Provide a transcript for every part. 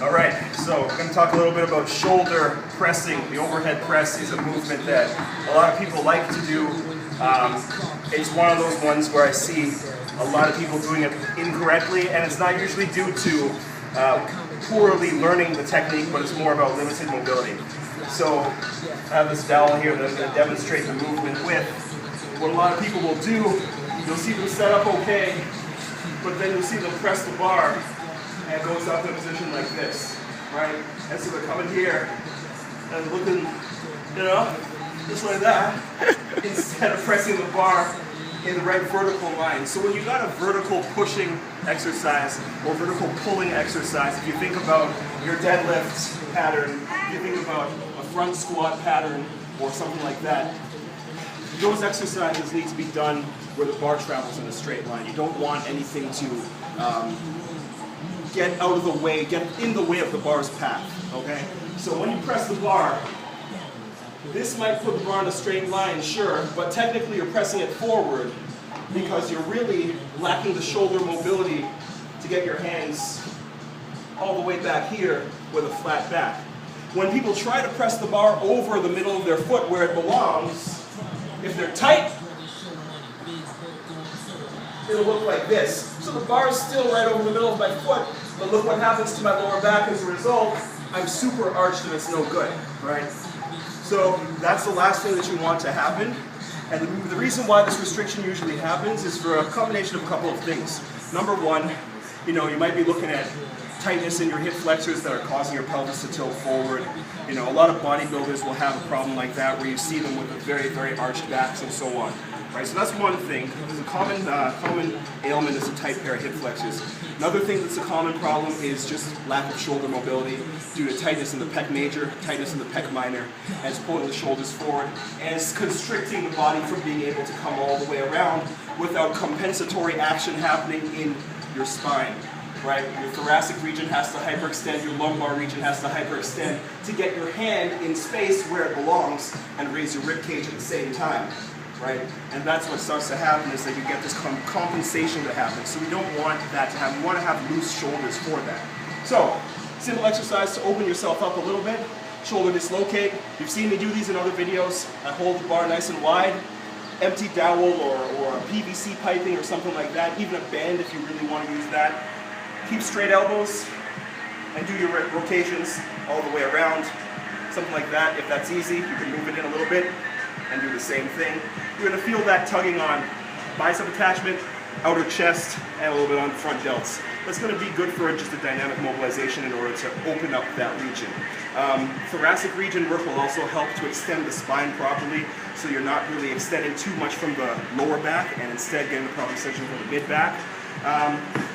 All right, so we're going to talk a little bit about shoulder pressing. The overhead press is a movement that a lot of people like to do. It's one of those ones where I see a lot of people doing it incorrectly, and it's not usually due to poorly learning the technique, but it's more about limited mobility. So I have this dowel here that I'm going to demonstrate the movement with. What a lot of people will do, you'll see them set up okay, but then you'll see them press the bar and it goes up in a position like this, right? And so they're coming here and looking, you know, just like that, instead of pressing the bar in the right vertical line. So when you got a vertical pushing exercise or vertical pulling exercise, if you think about your deadlift pattern, if you think about a front squat pattern or something like that, those exercises need to be done where the bar travels in a straight line. You don't want anything to get out of the way, get in the way of the bar's path, okay? So when you press the bar, this might put the bar in a straight line, sure, but technically you're pressing it forward because you're really lacking the shoulder mobility to get your hands all the way back here with a flat back. When people try to press the bar over the middle of their foot where it belongs, if they're tight, it'll look like this. So the bar is still right over the middle of my foot, but look what happens to my lower back as a result. I'm super arched and it's no good, right? So that's the last thing that you want to happen. And the reason why this restriction usually happens is for a combination of a couple of things. Number one, you might be looking at tightness in your hip flexors that are causing your pelvis to tilt forward. A lot of bodybuilders will have a problem like that where you see them with very, very arched backs and so on. Right, so that's one thing. There's a common ailment is a tight pair of hip flexors. Another thing that's a common problem is just lack of shoulder mobility due to tightness in the pec major, tightness in the pec minor, and it's pulling the shoulders forward, and it's constricting the body from being able to come all the way around without compensatory action happening in your spine. Right? Your thoracic region has to hyperextend, your lumbar region has to hyperextend to get your hand in space where it belongs and raise your rib cage at the same time. Right? And that's what starts to happen is that you get this compensation that happens. So we don't want that to happen. We want to have loose shoulders for that. So, simple exercise to open yourself up a little bit. Shoulder dislocate. You've seen me do these in other videos. I hold the bar nice and wide. Empty dowel or a PVC piping or something like that. Even a band if you really want to use that. Keep straight elbows and do your rotations all the way around. Something like that. If that's easy, you can move it in a little bit and do the same thing. You're going to feel that tugging on bicep attachment, outer chest, and a little bit on the front delts. That's going to be good for just a dynamic mobilization in order to open up that region. Thoracic region work will also help to extend the spine properly, so you're not really extending too much from the lower back and instead getting the proper extension from the mid back.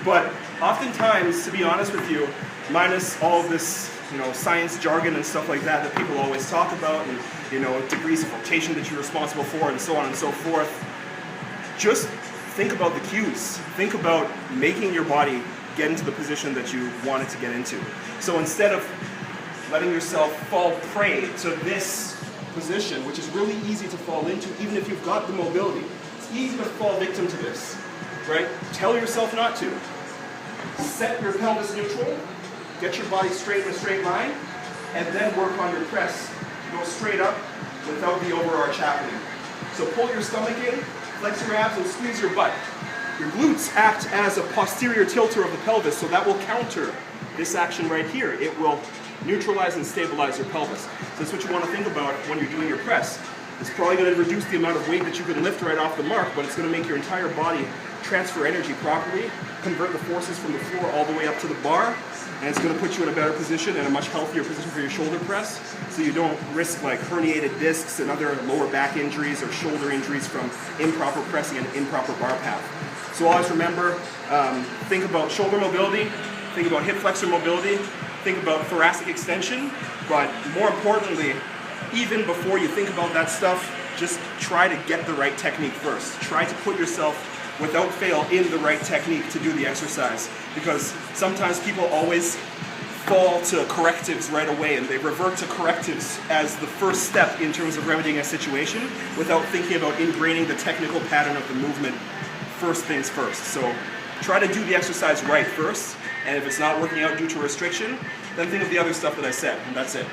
But oftentimes, to be honest with you, minus all of this science jargon and stuff like that people always talk about, and degrees of rotation that you're responsible for, and so on and so forth. Just think about the cues. Think about making your body get into the position that you want it to get into. So instead of letting yourself fall prey to this position, which is really easy to fall into, even if you've got the mobility, it's easy to fall victim to this, right? Tell yourself not to. Set your pelvis neutral. Get your body straight in a straight line, and then work on your press. Go straight up without the overarch happening. So pull your stomach in, flex your abs, and squeeze your butt. Your glutes act as a posterior tilter of the pelvis, so that will counter this action right here. It will neutralize and stabilize your pelvis. So that's what you want to think about when you're doing your press. It's probably going to reduce the amount of weight that you can lift right off the mark, but it's going to make your entire body transfer energy properly, convert the forces from the floor all the way up to the bar, and it's going to put you in a better position and a much healthier position for your shoulder press, so you don't risk like herniated discs and other lower back injuries or shoulder injuries from improper pressing and improper bar path. So always remember, think about shoulder mobility, think about hip flexor mobility, think about thoracic extension, but more importantly, even before you think about that stuff, just try to get the right technique first. Try to put yourself without fail in the right technique to do the exercise, because sometimes people always fall to correctives right away and they revert to correctives as the first step in terms of remedying a situation without thinking about ingraining the technical pattern of the movement first things first. So try to do the exercise right first, And if it's not working out due to restriction, then think of the other stuff that I said, and that's it.